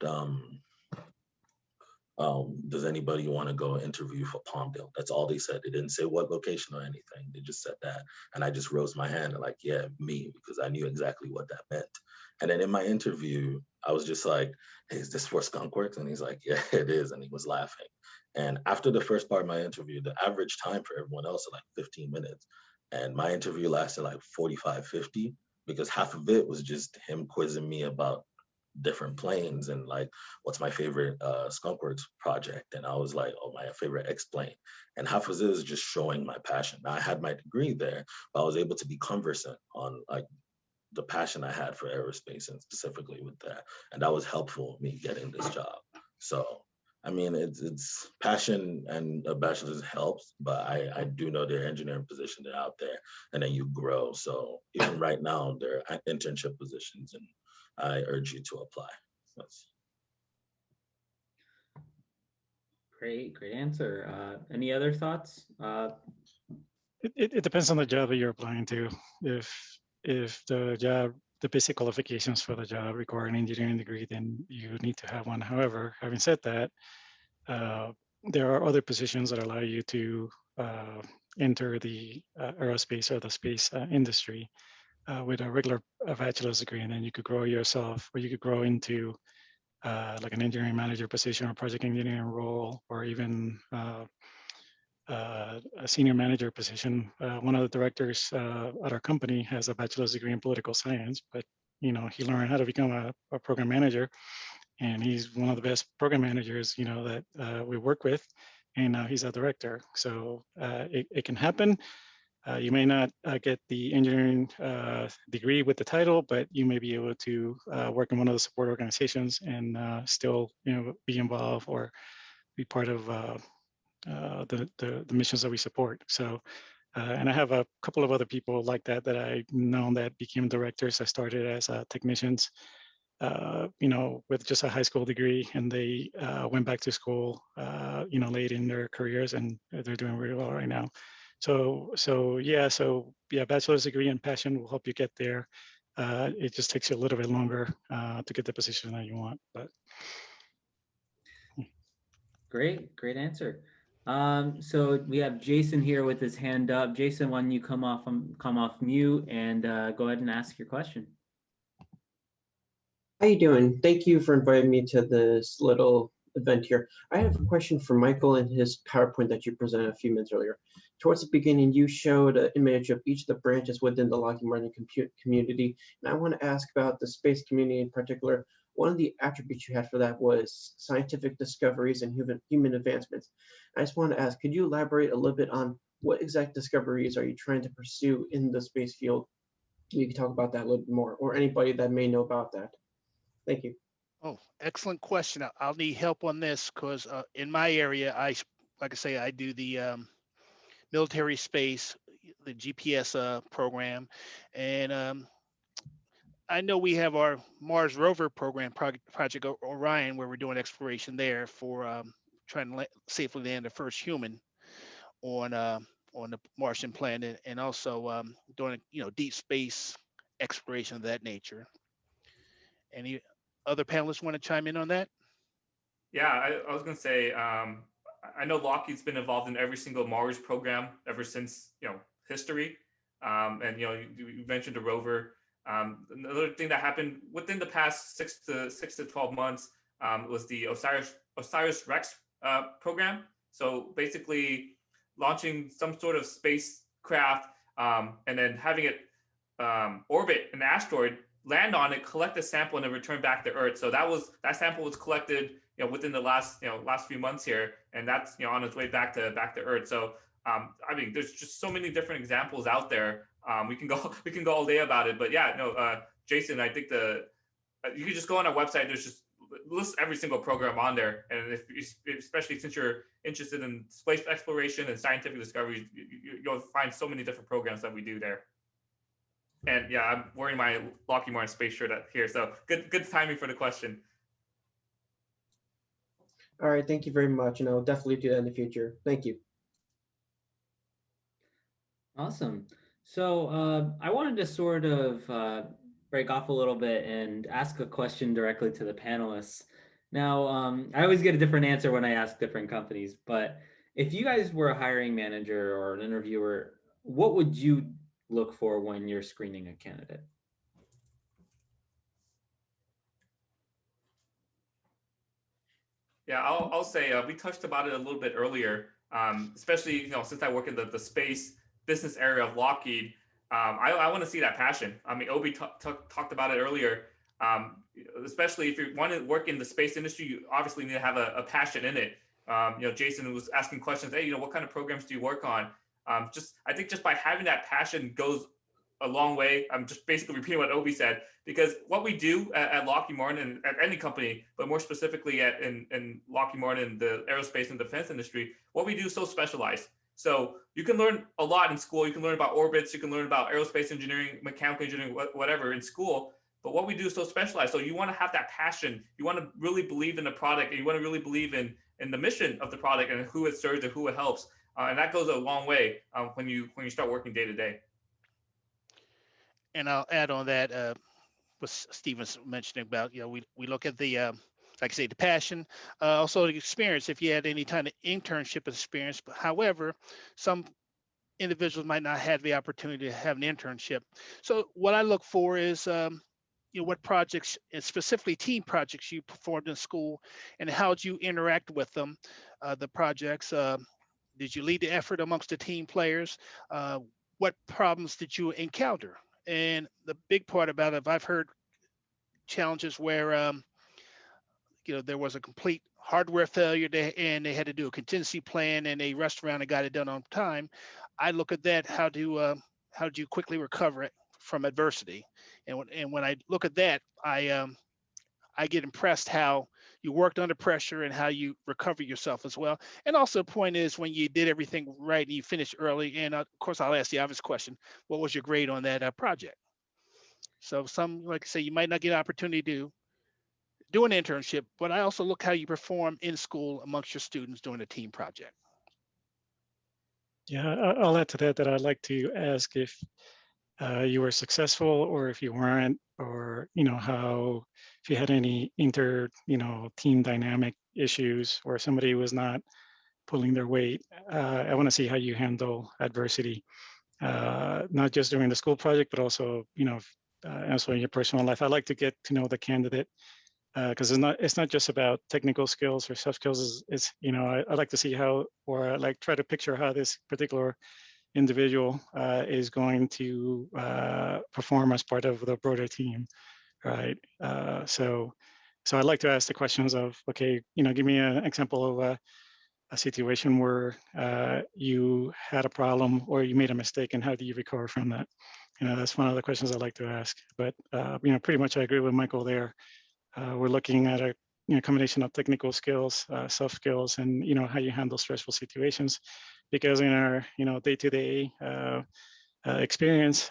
does anybody want to go interview for Palmdale? That's all they said. They didn't say what location or anything. They just said that. And I just rose my hand and like, yeah, me, because I knew exactly what that meant. And then in my interview, I was just like, hey, is this for Skunkworks? And he's like, yeah, it is. And he was laughing. And after the first part of my interview, the average time for everyone else is like 15 minutes. And my interview lasted like 45, 50, because half of it was just him quizzing me about different planes and like what's my favorite Skunkworks project, and I was like, oh, my favorite X-plane, and half of it is just showing my passion. Now, I had my degree there, but I was able to be conversant on like the passion I had for aerospace, and specifically with that, and that was helpful me getting this job. So I mean, it's passion, and a bachelor's helps, but I do know there are engineering positions that are out there, and then you grow. So even right now, there are internship positions, and I urge you to apply. That's... Great answer. Any other thoughts? It depends on the job that you're applying to. If the basic qualifications for the job require an engineering degree, then you need to have one. However, having said that, there are other positions that allow you to enter the aerospace or the space industry with a regular bachelor's degree, and then you could grow yourself, or you could grow into like an engineering manager position or project engineering role, or even a senior manager position. One of the directors at our company has a bachelor's degree in political science, but he learned how to become a program manager, and he's one of the best program managers that we work with, and now he's a director. So it can happen. You may not get the engineering degree with the title, but you may be able to work in one of the support organizations and still, be involved or be part of the missions that we support. So, and I have a couple of other people like that I know that became directors. I started as technicians, with just a high school degree, and they went back to school, late in their careers, and they're doing really well right now. So yeah, bachelor's degree and passion will help you get there. It just takes you a little bit longer to get the position that you want. But Great answer. So we have Jason here with his hand up. Jason, why don't you come off mute and go ahead and ask your question. How you doing? Thank you for inviting me to this little event here. I have a question for Michael and his PowerPoint that you presented a few minutes earlier. Towards the beginning, you showed an image of each of the branches within the Lockheed Martin community, and I want to ask about the space community in particular. One of the attributes you had for that was scientific discoveries and human advancements. I just want to ask, could you elaborate a little bit on what exact discoveries are you trying to pursue in the space field? You can talk about that a little bit more, or anybody that may know about that. Thank you. Oh, excellent question. I'll need help on this because in my area, like I say, I do the military space, the GPS program, and I know we have our Mars rover program, Project Orion, where we're doing exploration there for trying to safely land the first human on the Martian planet, and also doing deep space exploration of that nature. Any other panelists want to chime in on that? Yeah, I was gonna say, I know Lockheed's been involved in every single Mars program ever since history, and you mentioned the rover. Another thing that happened within the past 6 to 12 months was the Osiris Rex program. So basically, launching some sort of spacecraft and then having it orbit an asteroid, land on it, collect a sample, and then return back to Earth. So that sample was collected within the last few months here, and that's on its way back to Earth. So I mean, there's just so many different examples out there. We can go all day about it, but yeah, no, Jason, I think you can just go on our website. There's just list every single program on there, and especially since you're interested in space exploration and scientific discovery, you'll find so many different programs that we do there. And yeah, I'm wearing my Lockheed Martin space shirt here, so good timing for the question. All right, thank you very much, and I'll definitely do that in the future. Thank you. Awesome. So I wanted to sort of break off a little bit and ask a question directly to the panelists. Now, I always get a different answer when I ask different companies, but if you guys were a hiring manager or an interviewer, what would you look for when you're screening a candidate? Yeah, I'll say we touched about it a little bit earlier, especially since I work in the space business area of Lockheed. I want to see that passion. I mean, Obi talked about it earlier. Especially if you want to work in the space industry, you obviously need to have a passion in it. Jason was asking questions. Hey, what kind of programs do you work on? I think just by having that passion goes a long way. I'm just basically repeating what Obi said, because what we do at Lockheed Martin and at any company, but more specifically in Lockheed Martin, the aerospace and defense industry, what we do is so specialized. So you can learn a lot in school. You can learn about orbits. You can learn about aerospace engineering, mechanical engineering, whatever in school. But what we do is so specialized. So you want to have that passion. You want to really believe in the product, and you want to really believe in the mission of the product and who it serves and who it helps. And that goes a long way when you start working day to day. And I'll add on that what Stephen's mentioning about, we look at the, like I say, the passion, also the experience, if you had any kind of internship experience. But however, some individuals might not have the opportunity to have an internship. So what I look for is, what projects, and specifically team projects, you performed in school, and how did you interact with them, the projects. Did you lead the effort amongst the team players? What problems did you encounter? And the big part about it, I've heard challenges where there was a complete hardware failure and they had to do a contingency plan and they rushed around and got it done on time. I look at that, how do you quickly recover it from adversity? And when I look at that, I get impressed how you worked under pressure and how you recover yourself as well. And also the point is, when you did everything right and you finished early, and of course I'll ask the obvious question, what was your grade on that project? So some, like I say, you might not get an opportunity to do an internship, but I also look how you perform in school amongst your students doing a team project. Yeah, I'll add to that I'd like to ask if you were successful or if you weren't, or how, if you had any team dynamic issues where somebody was not pulling their weight. I want to see how you handle adversity, not just during the school project, but also also in your personal life. I like to get to know the candidate, because it's not just about technical skills or soft skills. It's I like to see how, or I like try to picture how this particular individual is going to perform as part of the broader team, right? So I'd like to ask the questions of, okay, give me an example of a situation where you had a problem or you made a mistake, and how do you recover from that? That's one of the questions I like to ask. But pretty much I agree with Michael there. We're looking at combination of technical skills, soft skills, and how you handle stressful situations. Because in our day-to-day experience,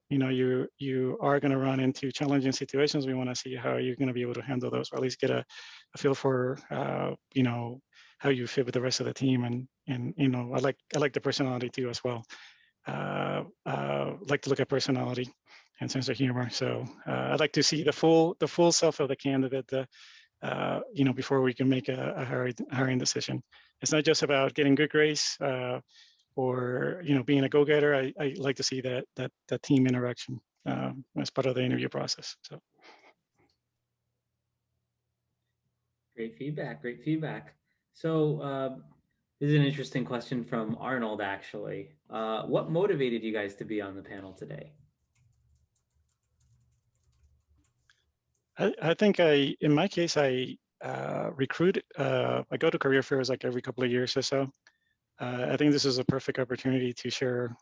you are going to run into challenging situations. We want to see how you're going to be able to handle those, or at least get a feel for how you fit with the rest of the team. And I like the personality too as well. Like to look at personality and sense of humor. So I'd like to see the full self of the candidate, before we can make a hiring decision. It's not just about getting good grades or being a go-getter. I like to see that team interaction as part of the interview process. So Great feedback. Great feedback. So this is an interesting question from Arnold, actually. What motivated you guys to be on the panel today? I think in my case, I recruit. I go to career fairs like every couple of years or so. I think this is a perfect opportunity to share,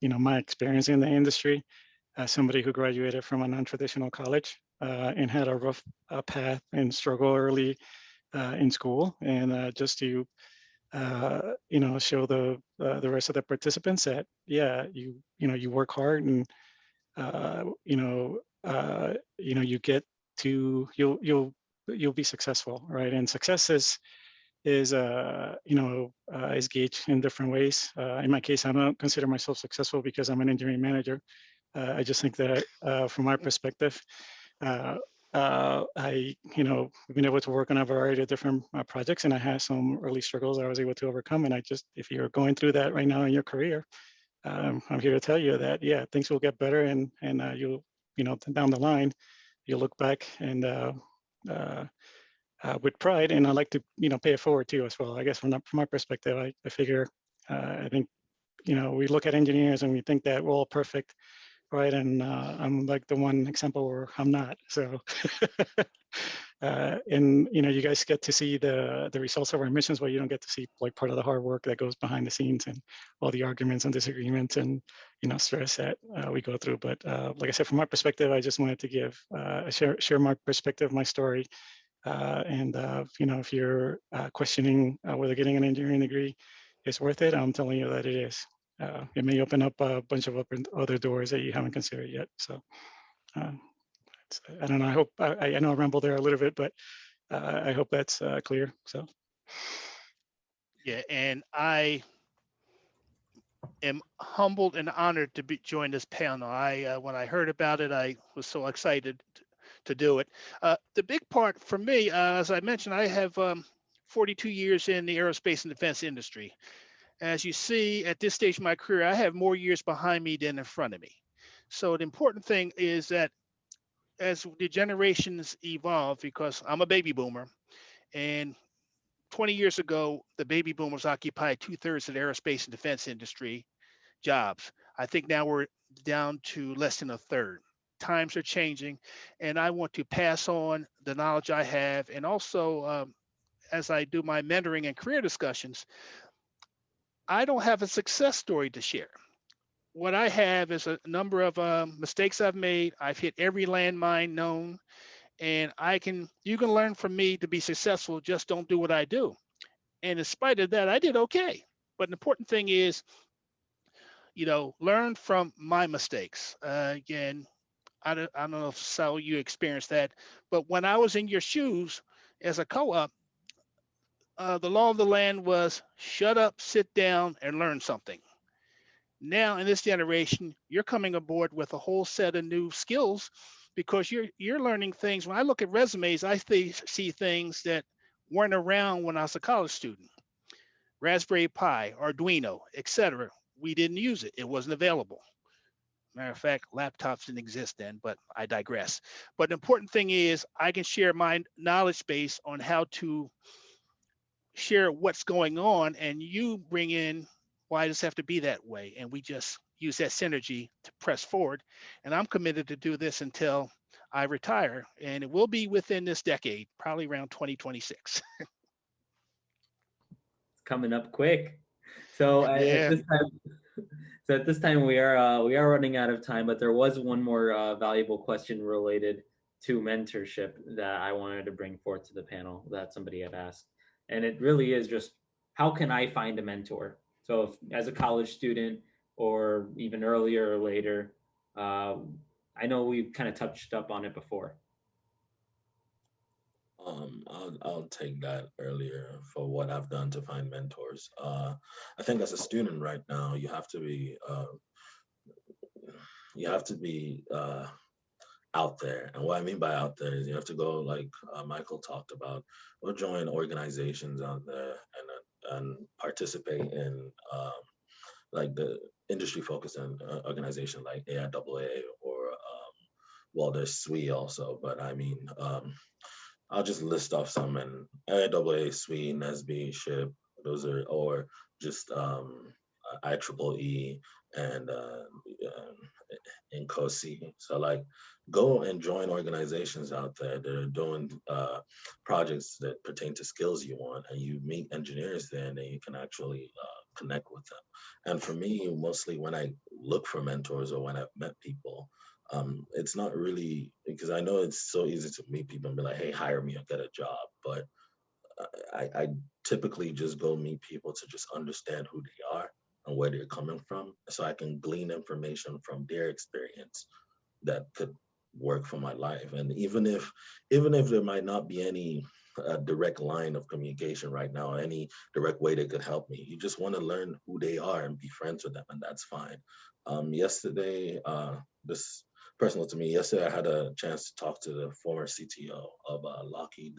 my experience in the industry as somebody who graduated from a non-traditional college and had a rough path and struggle early in school, and just to show the rest of the participants that you work hard, and you get to you'll be successful, right? And success is gauged in different ways. In my case, I don't consider myself successful because I'm an engineering manager. I just think that from my perspective, I've been able to work on a variety of different projects, and I had some early struggles I was able to overcome. And if you're going through that right now in your career, I'm here to tell you that, things will get better, and you'll, down the line, you'll look back and with pride, and I like to, pay it forward too as well. I guess from my perspective, I figure, I think, we look at engineers and we think that we're all perfect, right? And I'm like the one example where I'm not. So, and you guys get to see the results of our missions, but you don't get to see like part of the hard work that goes behind the scenes and all the arguments and disagreements and stress that we go through. But like I said, from my perspective, I just wanted to give share my perspective, my story. And if you're questioning whether getting an engineering degree is worth it, I'm telling you that it is. It may open up a bunch of other doors that you haven't considered yet. So I don't know. I hope I know I rambled there a little bit, but I hope that's clear. So Yeah, and I am humbled and honored to join this panel. When I heard about it, I was so excited to do it. The big part for me, as I mentioned, I have 42 years in the aerospace and defense industry. As you see, at this stage of my career, I have more years behind me than in front of me. So the important thing is that as the generations evolve, because I'm a baby boomer, and 20 years ago, the baby boomers occupied 2/3 of the aerospace and defense industry jobs. I think now we're down to less than a third. Times are changing, and I want to pass on the knowledge I have. And also, as I do my mentoring and career discussions, I don't have a success story to share. What I have is a number of mistakes I've made. I've hit every landmine known, and you can learn from me to be successful. Just don't do what I do. And in spite of that, I did okay. But the important thing is, learn from my mistakes. Again, I don't know if Sal, you experienced that, but when I was in your shoes as a co-op, the law of the land was shut up, sit down, and learn something. Now in this generation, you're coming aboard with a whole set of new skills because you're learning things. When I look at resumes, I see things that weren't around when I was a college student. Raspberry Pi, Arduino, etc. We didn't use it. It wasn't available. Matter of fact, laptops didn't exist then, but I digress. But the important thing is I can share my knowledge base on how to share what's going on, and you bring in why does it have to be that way, and we just use that synergy to press forward. And I'm committed to do this until I retire, and it will be within this decade, probably around 2026. It's coming up quick. So Yeah. at this time we are running out of time, but there was one more valuable question related to mentorship that I wanted to bring forth to the panel that somebody had asked. And it really is just, how can I find a mentor? So if, as a college student or even earlier or later, I know we've kind of touched up on it before. I'll take that earlier for what I've done to find mentors. I think as a student right now, you have to be out there. And what I mean by out there is you have to go, like Michael talked about, or join organizations out there and participate in like the industry focused organization like AIAA or well, there's SWE also, but I mean, I'll just list off some, and AIAA, SWE, NSB, SHIP, those are, or just IEEE and in COSI. So like, go and join organizations out there that are doing projects that pertain to skills you want, and you meet engineers there, and then you can actually connect with them. And for me, mostly when I look for mentors or when I've met people, it's not really, because I know it's so easy to meet people and be like, hey, hire me or get a job. But I typically just go meet people to just understand who they are and where they're coming from, so I can glean information from their experience that could work for my life. And even if there might not be any direct line of communication right now, any direct way they could help me, you just want to learn who they are and be friends with them, and that's fine. Yesterday, this personal to me, yesterday I had a chance to talk to the former CTO of Lockheed.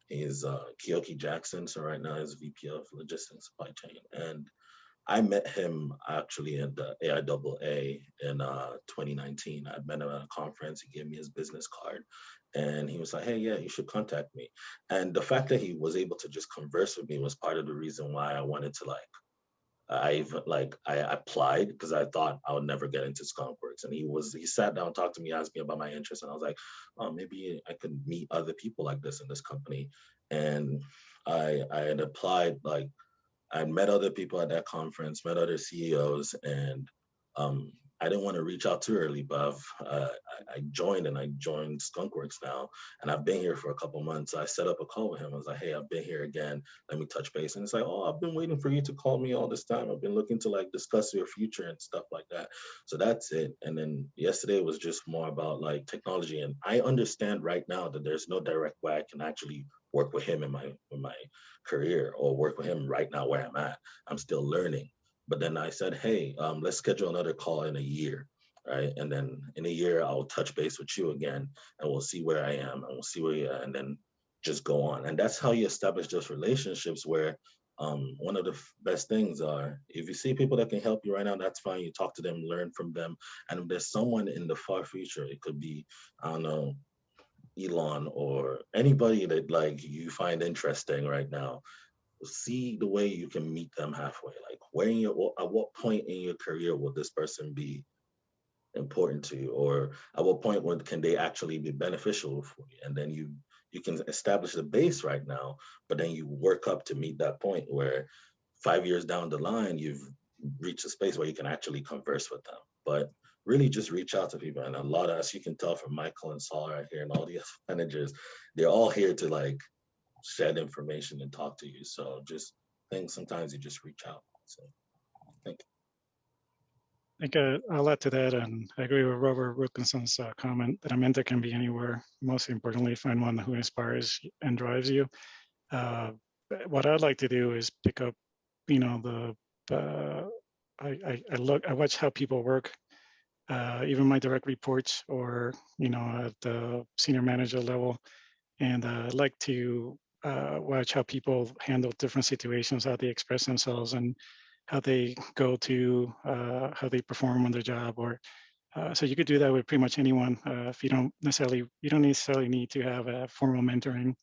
He's Keoki Jackson, so right now he's VP of Logistics Supply Chain. And I met him actually at the AIAA in 2019. I met him at a conference. He gave me his business card, and he was like, "Hey, yeah, you should contact me." And the fact that he was able to just converse with me was part of the reason why I wanted to I applied, because I thought I would never get into Skunkworks. And he sat down, talked to me, asked me about my interests, and I was like, oh, maybe I could meet other people like this in this company. And I had applied, like I met other people at that conference, met other CEOs, and I didn't want to reach out too early, but I joined Skunkworks now, and I've been here for a couple months. So I set up a call with him. I was like, hey, I've been here again. Let me touch base. And it's like, oh, I've been waiting for you to call me all this time. I've been looking to like discuss your future and stuff like that. So that's it. And then yesterday was just more about like technology. And I understand right now that there's no direct way I can actually work with him in my career, or work with him right now where I'm at. I'm still learning. But then I said, hey, let's schedule another call in a year, right? And then in a year, I'll touch base with you again, and we'll see where I am, and we'll see where you're at, and then just go on. And that's how you establish those relationships where one of the best things are, if you see people that can help you right now, that's fine. You talk to them, learn from them. And if there's someone in the far future, it could be, I don't know, Elon or anybody that like you find interesting right now, see the way you can meet them halfway. Like, at what point in your career will this person be important to you, or at what point can they actually be beneficial for you? And then you can establish the base right now, but then you work up to meet that point where 5 years down the line you've reached a space where you can actually converse with them. But really just reach out to people. And a lot of, as you can tell from Michael and Saul right here and all the managers, they're all here to like shed information and talk to you. So just think sometimes you just reach out. So thank you. I think I'll add to that, and I agree with Robert Wilkinson's comment that a mentor can be anywhere. Most importantly, find one who inspires and drives you. What I'd like to do is pick up, I watch how people work, even my direct reports, or at the senior manager level, and I like to watch how people handle different situations, how they express themselves, and how they go to how they perform on their job. Or so you could do that with pretty much anyone. If you don't necessarily need to have a formal mentoring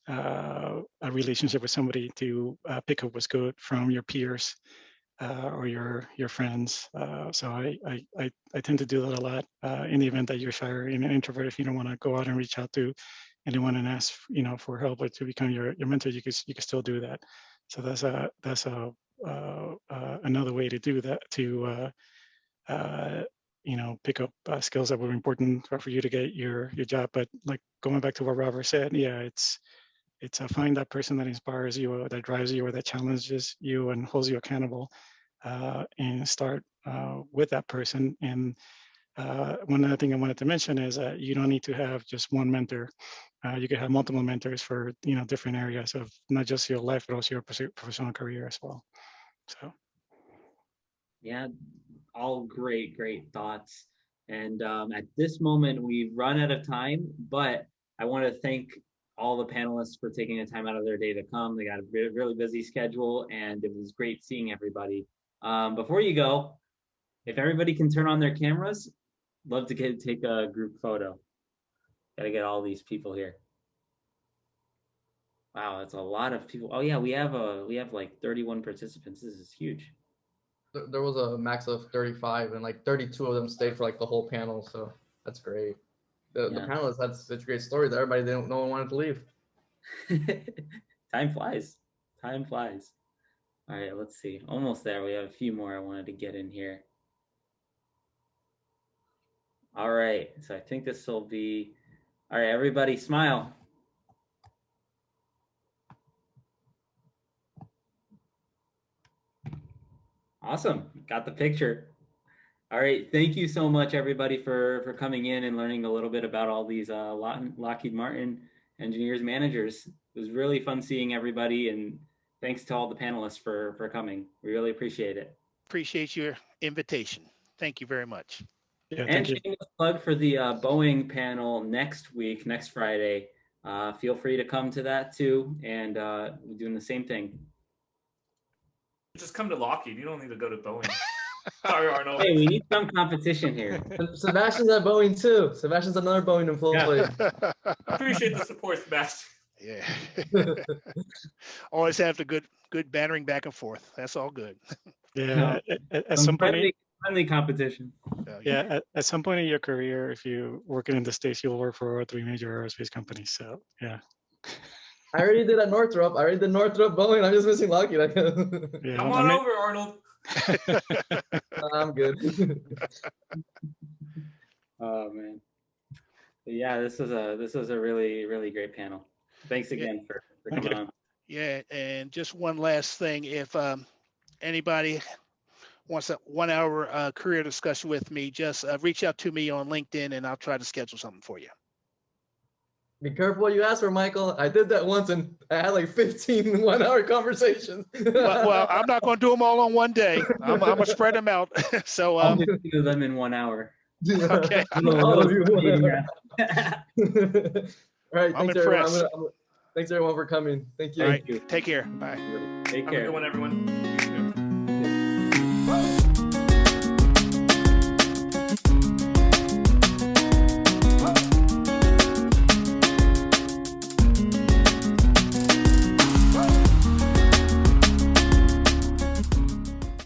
a relationship with somebody to pick up what's good from your peers or your friends. So I tend to do that a lot in the event that you're shy or an introvert. If you don't want to go out and reach out to anyone and ask for help or to become your mentor, you can still do that. So that's another way to do that, to pick up skills that were important for you to get your job. But like going back to what Robert said, yeah, it's find that person that inspires you, or that drives you, or that challenges you and holds you accountable, and start with that person. And one other thing I wanted to mention is that you don't need to have just one mentor. You can have multiple mentors for different areas of not just your life, but also your professional career as well. So Yeah, all great thoughts. And at this moment, we've run out of time, but I want to thank all the panelists for taking the time out of their day to come. They got a really busy schedule, and it was great seeing everybody. Before you go, if everybody can turn on their cameras, love to take a group photo. Got to get all these people here. Wow, that's a lot of people. Oh yeah, we have like 31 participants. This is huge. There was a max of 35, and like 32 of them stayed for like the whole panel. So that's great. The panelists had such a great story that no one wanted to leave. Time flies. Time flies. All right, let's see. Almost there. We have a few more I wanted to get in here. All right, so I think this will be, all right, everybody smile. Awesome, got the picture. All right, thank you so much, everybody, for coming in and learning a little bit about all these Lockheed Martin engineers, managers. It was really fun seeing everybody, and thanks to all the panelists for coming. We really appreciate it. Appreciate your invitation. Thank you very much. yeah, And thank you. shameless plug for the Boeing panel next Friday. Feel free to come to that too, and we're doing the same thing. Just come to Lockheed. You don't need to go to Boeing. Sorry, Arnold. Hey, we need some competition here. Sebastian's at Boeing too. Sebastian's another Boeing employee. Appreciate the support, Sebastian. Yeah. Always have the good bantering back and forth. That's all good. Yeah, at some point, friendly competition. yeah, at some point in your career, if you're working in the States, you'll work for 3 major aerospace companies. So yeah. I already did at Northrop. I already did Northrop Boeing. I'm just missing Lockheed. Yeah, Come on over, Arnold. I'm good. Oh man. But yeah, this was a really great panel. Thanks again for coming on. Yeah, and just one last thing. If anybody wants a 1 hour career discussion with me, just reach out to me on LinkedIn and I'll try to schedule something for you. Be careful what you ask for, Michael. I did that once and I had like 15 1-hour conversations. Well, I'm not going to do them all on one day. I'm going to spread them out. So I'll do them in 1 hour. Okay. All of you. All right. I'm Thanks, impressed. everyone. Thanks, everyone, for coming. Thank you. All right. Take care. Bye. Take Have a care. good one, everyone.